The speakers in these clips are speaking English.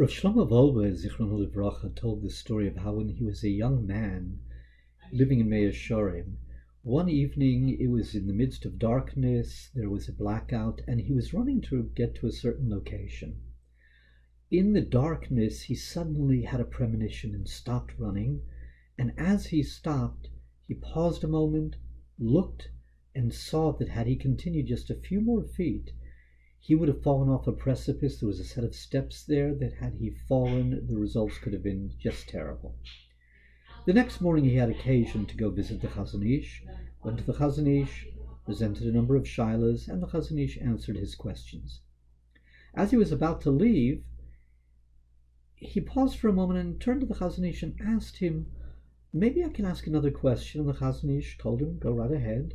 Rav Shlomo Wolbe, Zichrono Livracha, told the story of how when he was a young man living in Mea Shorim, one evening it was in the midst of darkness, there was a blackout, and he was running to get to a certain location. In the darkness, he suddenly had a premonition and stopped running, and as he stopped, he paused a moment, looked, and saw that had he continued just a few more feet, he would have fallen off a precipice. There was a set of steps there that had he fallen, the results could have been just terrible. The next morning he had occasion to go visit the Chazon Ish, went to the Chazon Ish, presented a number of shilas, and the Chazon Ish answered his questions. As he was about to leave, he paused for a moment and turned to the Chazon Ish and asked him, maybe I can ask another question. And the Chazon Ish told him, go right ahead.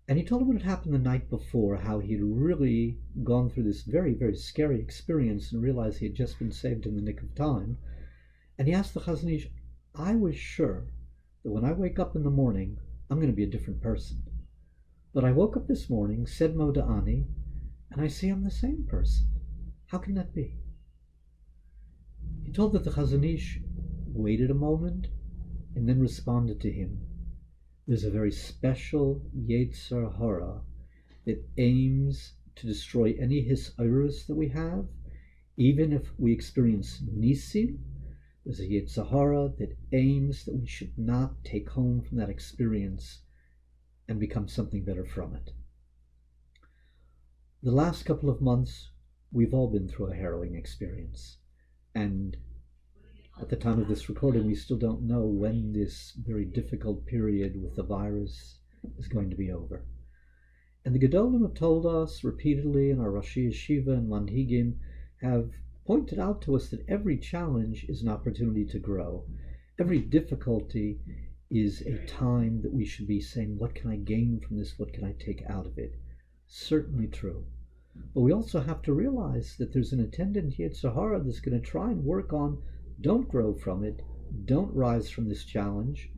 And he told him what had happened the night before, how he had really gone through this very, very scary experience and realized he had just been saved in the nick of time. And he asked the Chazon Ish, I was sure that when I wake up in the morning, I'm going to be a different person. But I woke up this morning, said Moda Ani, and I see I'm the same person. How can that be? He told that the Chazon Ish waited a moment and then responded to him. There's a very special Yetzer Hara that aims to destroy any Hisayrus that we have, even if we experience Nisim. There's a Yetzer Hara that aims that we should not take home from that experience and become something better from it. The last couple of months, we've all been through a harrowing experience. And at the time of this recording, we still don't know when this very difficult period with the virus is going to be over. And the Gedolim have told us repeatedly, and our Rashi Yeshiva and Manhigim have pointed out to us that every challenge is an opportunity to grow. Every difficulty is a time that we should be saying, what can I gain from this? What can I take out of it? Certainly true. But we also have to realize that there's an attendant Yetzer Hara that's going to try and work on don't grow from it, don't rise from this challenge,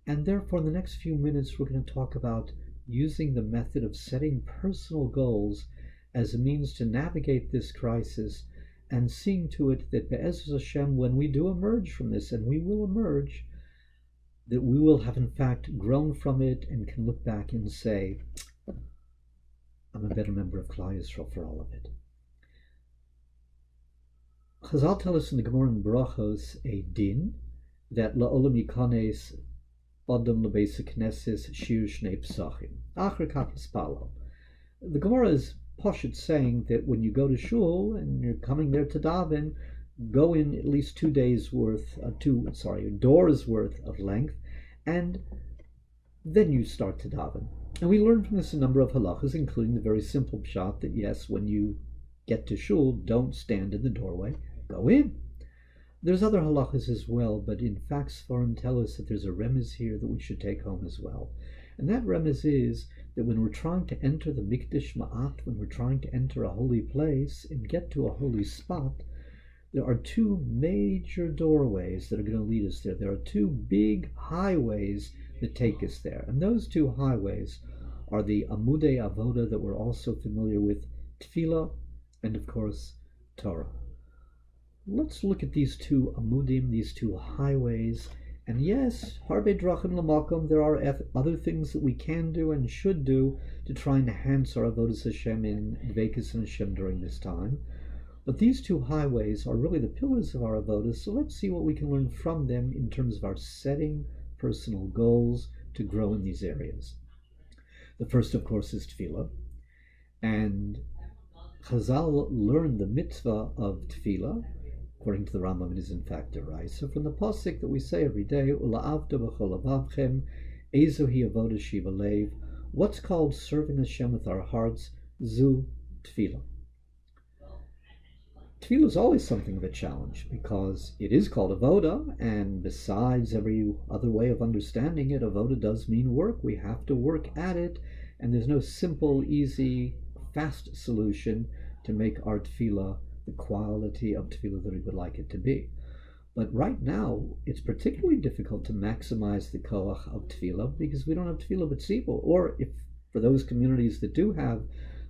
and therefore in the next few minutes we're going to talk about using the method of setting personal goals as a means to navigate this crisis and seeing to it that Be'ezus Hashem, when we do emerge from this, and we will emerge, that we will have in fact grown from it and can look back and say, I'm a better member of Klal Yisrael for all of it. Chazal tell us in the Gemara in Brachos a din that la'olam yikanes adam lebeis knesses shir shnei psachim achar kach yispalo. The Gemara is poshut saying that when you go to shul and you're coming there to daven, go in at least 2 days worth, doors worth of length, and then you start to daven. And we learn from this a number of halachas, including the very simple pshat that yes, when you get to shul, don't stand in the doorway, go in. There's other halachas as well, but in fact, Sfarim tell us that there's a remez here that we should take home as well. And that remez is that when we're trying to enter the Mikdash Ma'at, when we're trying to enter a holy place and get to a holy spot, there are two major doorways that are going to lead us there. There are two big highways that take us there. And those two highways are the Amudei Avoda that we're also familiar with, Tefillah, and of course, Torah. Let's look at these two Amudim, these two highways. And yes, Harbe Drachim Lamakom, there are other things that we can do and should do to try and enhance our Avodas Hashem in Dveikus and Hashem during this time. But these two highways are really the pillars of our Avodas, so let's see what we can learn from them in terms of our setting personal goals to grow in these areas. The first, of course, is Tefillah. And Chazal learned the mitzvah of Tefillah. According to the Rambam, it is in fact deraisa from the pasuk that we say every day, Ula'avda b'chol avavchem, ezohi avoda shiva leiv. What's called serving Hashem with our hearts? Zu Tefillah. Tefillah is always something of a challenge because it is called avoda, and besides every other way of understanding it, avoda does mean work. We have to work at it, and there's no simple, easy, fast solution to make our tefillah the quality of tefillah that we would like it to be. But right now, it's particularly difficult to maximize the koach of tefillah because we don't have tefillah b'tzibur, or if for those communities that do have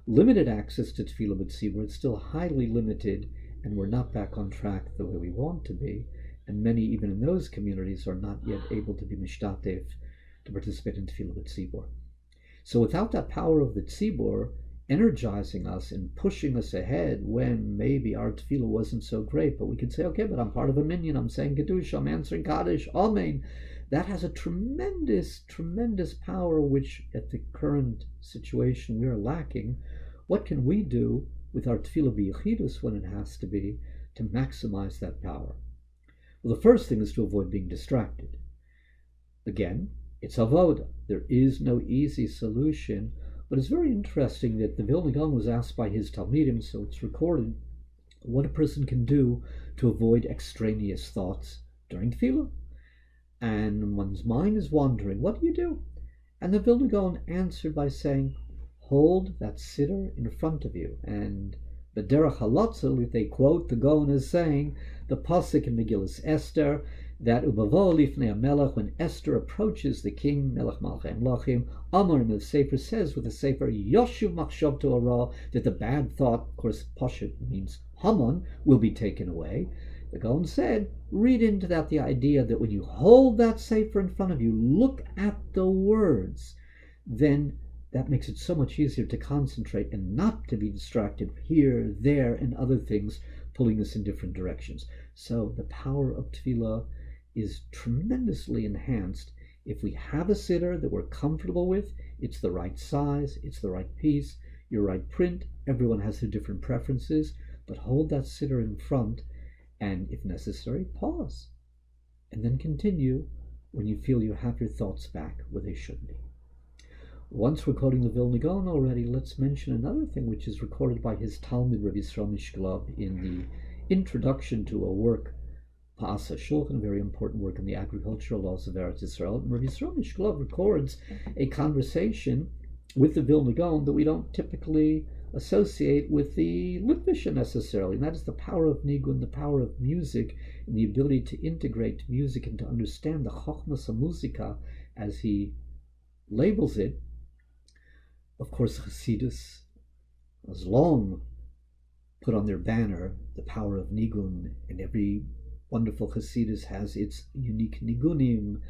limited access to tefillah b'tzibur, it's still highly limited and we're not back on track the way we want to be, and many, even in those communities, are not yet able to be mishtatev, to participate in Tefillah with Tzibor. So without that power of the Tzibor energizing us and pushing us ahead when maybe our Tefillah wasn't so great, but we could say, okay, but I'm part of a minyan, I'm saying Kedusha, I'm answering Kaddish, Amen. That has a tremendous, tremendous power, which at the current situation we are lacking. What can we do with our Tefillah b'Yechidus when it has to be to maximize that power? Well, the first thing is to avoid being distracted. Again, it's avoda. There is no easy solution, but it's very interesting that the Vilna Gaon was asked by his Talmidim, so it's recorded, what a person can do to avoid extraneous thoughts during Tefillah. And one's mind is wandering. What do you do? And the Vilna Gaon answered by saying, hold that siddur in front of you. And B'derech Halotzel, they quote the Gaon as saying, the pasuk in Megillas Esther, that Ubavo Lifnei HaMelech, when Esther approaches the king, Melech Malchei Amlachim, Amar in the Sefer says with the Sefer, Yoshuv Machshavto Hara, that the bad thought, of course, Pashut means Haman, will be taken away. The Gaon said, read into that the idea that when you hold that Sefer in front of you, look at the words, then that makes it so much easier to concentrate and not to be distracted here, there, and other things pulling us in different directions. So the power of Tefillah is tremendously enhanced if we have a siddur that we're comfortable with. It's the right size, it's the right piece, your right print. Everyone has their different preferences, but hold that siddur in front, and if necessary, pause, and then continue when you feel you have your thoughts back where they should be. Once we're quoting the Vilna Gaon already, let's mention another thing which is recorded by his Talmud, Rabbi Yisrael Mishklov, in the introduction to a work, Pa'asa Shulchan, a very important work in the agricultural laws of Eretz Yisrael. And Rabbi Yisrael Mishklov records a conversation with the Vilna Gaon that we don't typically associate with the Litvisha necessarily, and that is the power of nigun, the power of music, and the ability to integrate music and to understand the Chochmas HaMuzika, as he labels it. Of course, Chassidus has long put on their banner the power of nigun, and every wonderful Chassidus has its unique nigunim.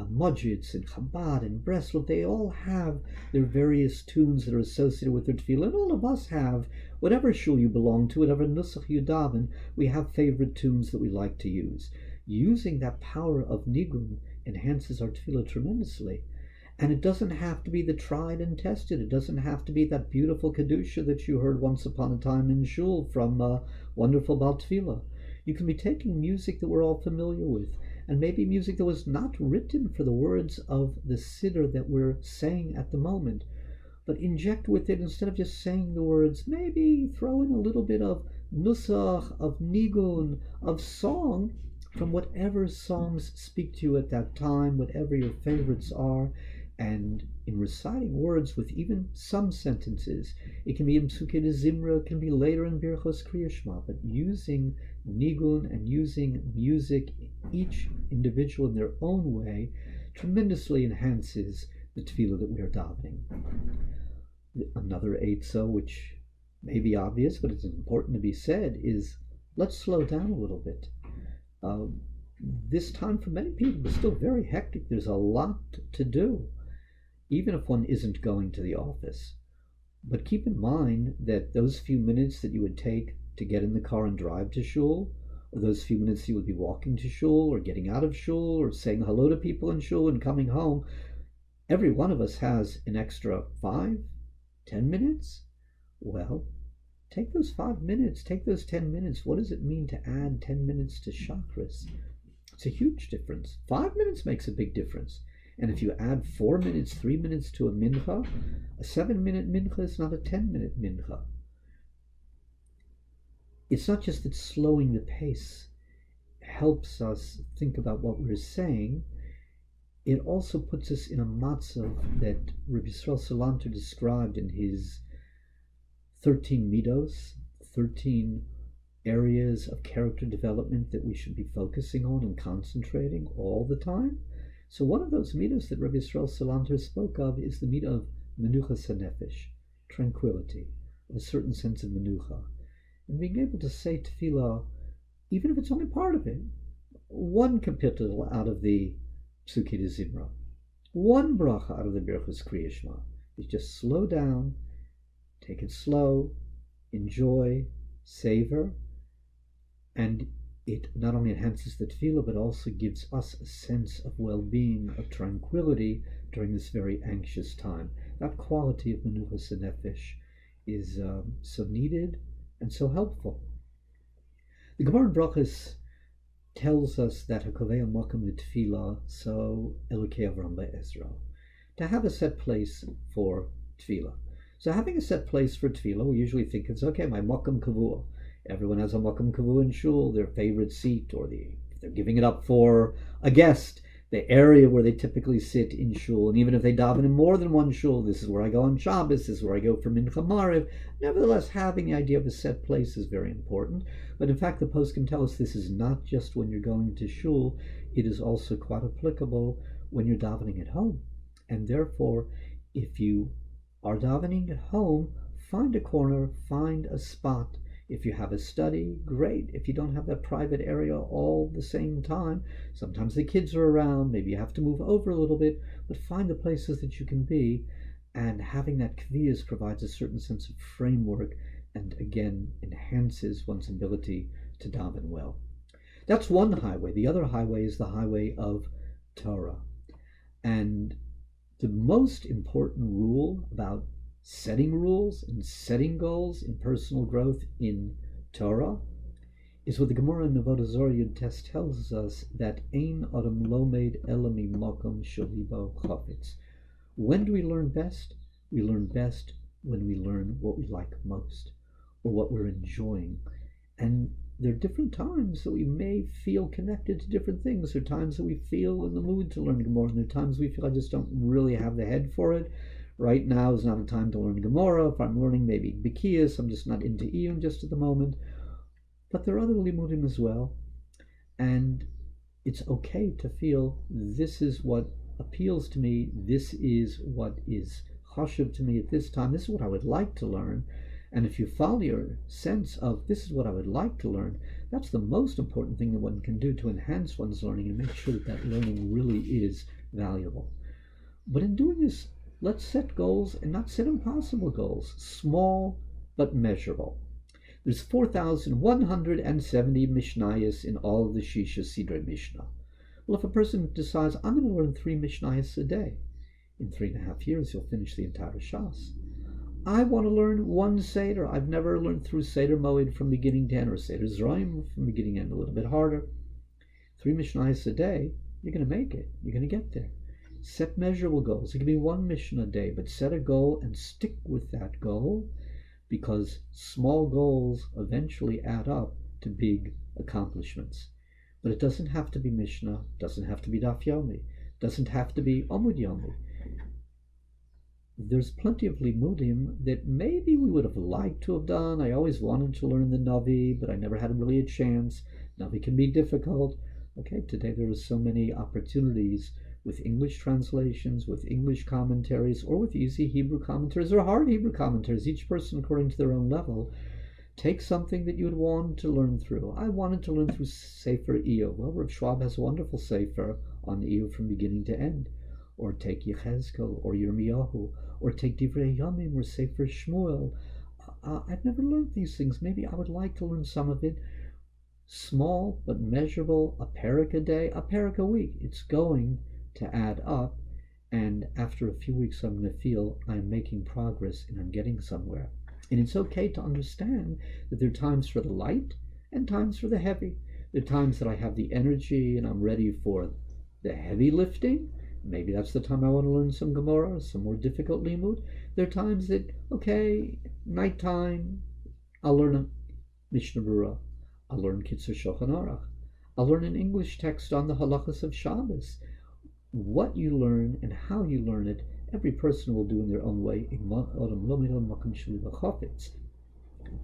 Mudgets and Chabad and Breslov, they all have their various tunes that are associated with their tefillah, and all of us have, whatever shul you belong to, whatever nusach you daven, we have favorite tunes that we like to use. Using that power of nigun enhances our tefillah tremendously. And it doesn't have to be the tried and tested. It doesn't have to be that beautiful Kedusha that you heard once upon a time in shul from wonderful Baal Tefillah. You can be taking music that we're all familiar with, and maybe music that was not written for the words of the siddur that we're saying at the moment, but inject with it, instead of just saying the words, maybe throw in a little bit of nusach, of nigun, of song, from whatever songs speak to you at that time, whatever your favorites are. And in reciting words with even some sentences, it can be in Psukei de Zimra, it can be later in Birchos Kriya Shema, but using nigun and using music, each individual in their own way, tremendously enhances the tefillah that we are davening. Another eitzah, which may be obvious, but it's important to be said, is let's slow down a little bit. This time for many people is still very hectic. There's a lot to do, even if one isn't going to the office. But keep in mind that those few minutes that you would take to get in the car and drive to shul, or those few minutes you would be walking to shul, or getting out of shul, or saying hello to people in shul and coming home, every one of us has an extra 5-10 minutes. Well, take those 5 minutes, take those 10 minutes. What does it mean to add 10 minutes to chakras? It's a huge difference. 5 minutes makes a big difference. And if you add 4 minutes, 3 minutes to a mincha, a 7-minute mincha is not a 10-minute mincha. It's not just that slowing the pace helps us think about what we're saying, it also puts us in a matzav that Rabbi Yisrael Salanter described in his 13 midos, 13 areas of character development that we should be focusing on and concentrating all the time. So one of those midos that Rabbi Yisrael Salanter spoke of is the midah of menuchas hanefesh, tranquility, of a certain sense of menucha. and being able to say Tefillah, even if it's only part of it, one kapitel out of the Psuki de Zimra, one bracha out of the Birchas Kriya Shema, is just slow down, take it slow, enjoy, savor, and it not only enhances the Tefillah, but also gives us a sense of well-being, of tranquility during this very anxious time. That quality of Menuchas Nefesh is so needed and so helpful. The Gemara in Brachos tells us that Hakovei Makom Tefillah, so Elokei Avram Be'ezra, to have a set place for Tefillah. So having a set place for Tefillah, we usually think it's okay, my Makom Kavua. Everyone has a Makom Kavua in Shul, their favorite seat, or if they're giving it up for a guest, the area where they typically sit in Shul. And even if they daven in more than one Shul, this is where I go on Shabbos, this is where I go for Mincha Mariv. Nevertheless, having the idea of a set place is very important. But in fact, the poskim tell us this is not just when you're going to Shul, it is also quite applicable when you're davening at home. And therefore, if you are davening at home, find a corner, find a spot. If you have a study, great. If you don't have that private area all the same time, sometimes the kids are around, maybe you have to move over a little bit, but find the places that you can be, and having that kviyas provides a certain sense of framework and again enhances one's ability to daven well. That's one highway. The other highway is the highway of Torah. And the most important rule about setting rules and setting goals in personal growth in Torah is what the Gemara in Avodah Zarah Yud Tes tells us, that Ein Adam Lomed Ela Mimakom Shelibo Chafetz. When do we learn best? We learn best when we learn what we like most, or what we're enjoying. And there are different times that we may feel connected to different things. There are times that we feel in the mood to learn Gemara, and there are times we feel I just don't really have the head for it. Right now is not a time to learn Gemara. If I'm learning maybe Bikiyas, I'm just not into Iyun just at the moment. But there are other limudim as well. And it's okay to feel this is what appeals to me, this is what is chashuv to me at this time, this is what I would like to learn. And if you follow your sense of this is what I would like to learn, that's the most important thing that one can do to enhance one's learning and make sure that that learning really is valuable. But in doing this, let's set goals and not set impossible goals, small but measurable. There's 4,170 Mishnayos in all of the Shisha Sidrei Mishnah. Well, if a person decides, I'm going to learn 3 Mishnayos a day, in 3.5 years you'll finish the entire Shas. I want to learn one Seder. I've never learned through Seder Moed from beginning to end, or Seder Zraim from beginning to end, a little bit harder. 3 Mishnayos a day, you're going to make it. You're going to get there. Set measurable goals. It can be 1 Mishnah a day, but set a goal and stick with that goal, because small goals eventually add up to big accomplishments. But it doesn't have to be Mishnah, doesn't have to be Daf Yomi, doesn't have to be Amud Yomi. There's plenty of limudim that maybe we would have liked to have done. I always wanted to learn the Navi, but I never had really a chance. Navi can be difficult. Okay, today there are so many opportunities with English translations, with English commentaries, or with easy Hebrew commentaries, or hard Hebrew commentaries, each person according to their own level. Take something that you would want to learn through. I wanted to learn through Sefer Iyov. Well, Rav Schwab has a wonderful Sefer on Iyov from beginning to end. Or take Yechezkel, or Yirmiyahu, or take Divrei Yamim, or Sefer Shmuel. I've never learned these things. Maybe I would like to learn some of it. Small but measurable, a parak a day, a parak a week. It's going to add up, and after a few weeks I'm going to feel I'm making progress and I'm getting somewhere. And it's okay to understand that there are times for the light and times for the heavy. There are times that I have the energy and I'm ready for the heavy lifting. Maybe that's the time I want to learn some Gemara, some more difficult limud. There are times that, okay, nighttime, I'll learn a Mishnah Berurah, I'll learn Kitzur Shulchan Aruch, I'll learn an English text on the halachas of Shabbos. What you learn and how you learn it, every person will do in their own way.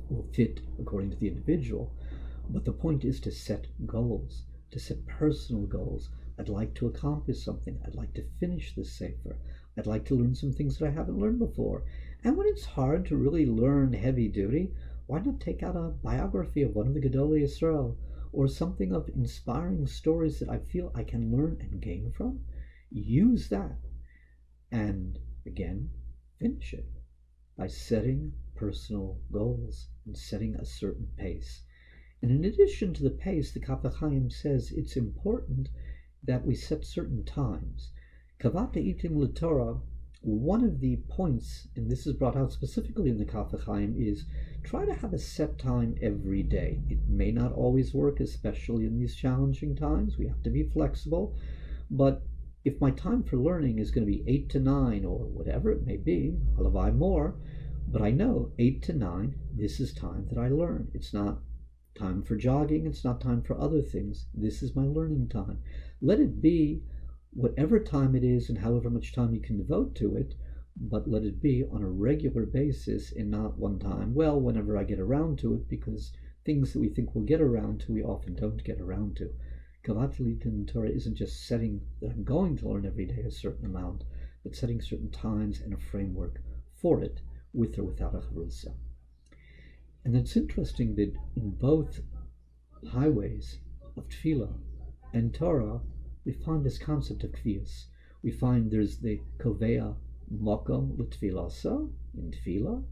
Will fit according to the individual. But the point is to set goals, to set personal goals. I'd like to accomplish something. I'd like to finish this Sefer. I'd like to learn some things that I haven't learned before. And when it's hard to really learn heavy duty, Why not take out a biography of one of the Gedolei Yisrael, or something of inspiring stories that I feel I can learn and gain from? Use that, and again, finish it by setting personal goals and setting a certain pace. And in addition to the pace, the Kaf HaChaim says it's important that we set certain times. Kavata itim l'Torah, one of the points, and this is brought out specifically in the Kaf HaChaim, is try to have a set time every day. It may not always work, especially in these challenging times. We have to be flexible. But if my time for learning is going to be 8 to 9 or whatever it may be, halavai more, but I know 8 to 9, this is time that I learn. It's not time for jogging. It's not time for other things. This is my learning time. Let it be whatever time it is and however much time you can devote to it, but let it be on a regular basis and not one time, well, whenever I get around to it, because things that we think we'll get around to, we often don't get around to. Kavat Litin Torah isn't just setting that I'm going to learn every day a certain amount, but setting certain times and a framework for it, with or without a charusa. And it's interesting that in both highways of Tefillah and Torah, we find this concept of kviyas. We find there's the kovea mokom l'tfilasa in Tefillah,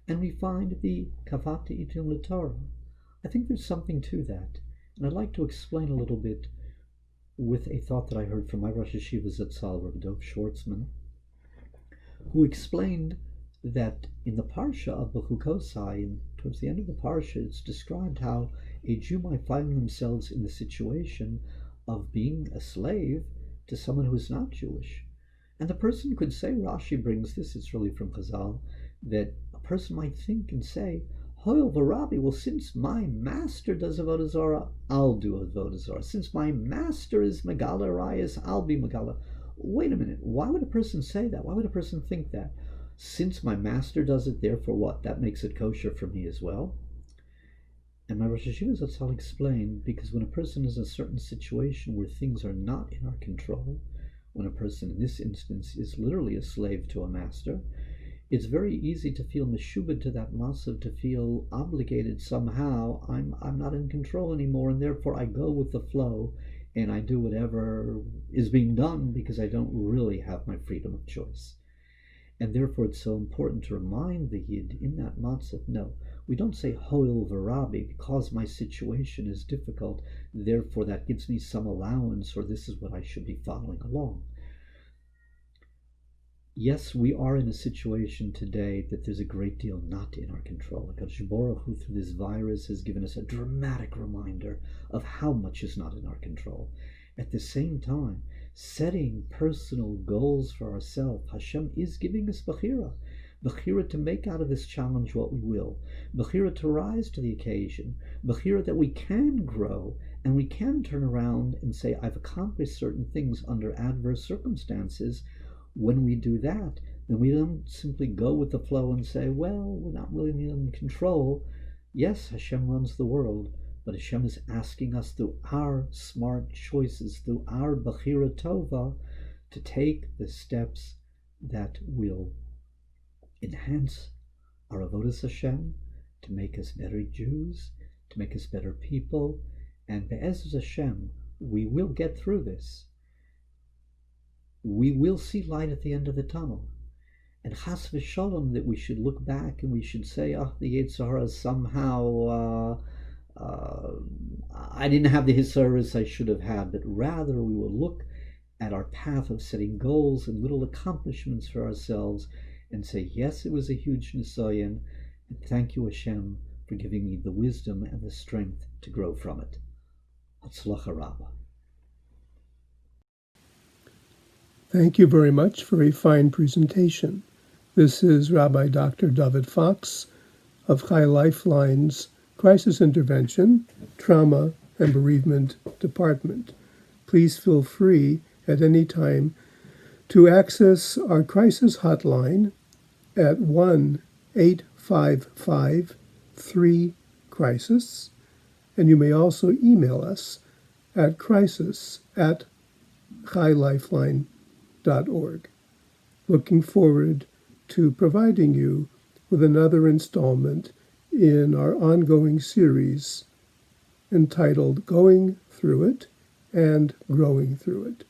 and we find the kavata itim l'Torah. I think there's something to that, and I'd like to explain a little bit with a thought that I heard from my Rosh Yeshiva Zatzal, Rabbi Dov Schwartzman, who explained that in the Parsha of Bechukosai, and towards the end of the Parsha, it's described how a Jew might find themselves in the situation of being a slave to someone who is not Jewish. And the person could say, Rashi brings this, it's really from Chazal, that a person might think and say, Hoyel v'Rabbi, well, since my master does Avodah Zarah, I'll do Avodah Zarah. Since my master is Megala Rayas, I'll be Megala. Wait a minute, why would a person say that? Why would a person think that? Since my master does it, therefore what? That makes it kosher for me as well? And my Rosh Yeshiva Zatzal explained, because when a person is in a certain situation where things are not in our control, when a person in this instance is literally a slave to a master, it's very easy to feel meshubed to that masav, to feel obligated somehow. I'm not in control anymore, and therefore I go with the flow and I do whatever is being done because I don't really have my freedom of choice. And therefore it's so important to remind the Yid in that matzav, no, we don't say Hoil v'Rabbi, because my situation is difficult, therefore that gives me some allowance, or this is what I should be following along. Yes, we are in a situation today that there's a great deal not in our control. Because Baruch Hu, through this virus, has given us a dramatic reminder of how much is not in our control. At the same time, setting personal goals for ourselves, Hashem is giving us Bechira. Bechira to make out of this challenge what we will. Bechira to rise to the occasion. Bechira that we can grow and we can turn around and say, I've accomplished certain things under adverse circumstances. When we do that, then we don't simply go with the flow and say, well, we're not really in control. Yes, Hashem runs the world, but Hashem is asking us through our smart choices, through our Bechira Tova, to take the steps that will enhance our avodas Hashem, to make us better Jews, to make us better people, and Be'ez Hashem, we will get through this. We will see light at the end of the tunnel. And chas v'shalom, that we should look back and we should say, the Yetzer Hara somehow, I didn't have the hisaris I should have had, but rather we will look at our path of setting goals and little accomplishments for ourselves and say, yes, it was a huge nisayon, and thank you, Hashem, for giving me the wisdom and the strength to grow from it. Hatzlacha Rabbah. Thank you very much for a fine presentation. This is Rabbi Dr. David Fox of Chai Lifeline's Crisis Intervention, Trauma, and Bereavement Department. Please feel free at any time to access our crisis hotline at 1-855-3-CRISIS, and you may also email us at crisis@chailifeline.org. Looking forward to providing you with another installment in our ongoing series entitled Going Through It and Growing Through It.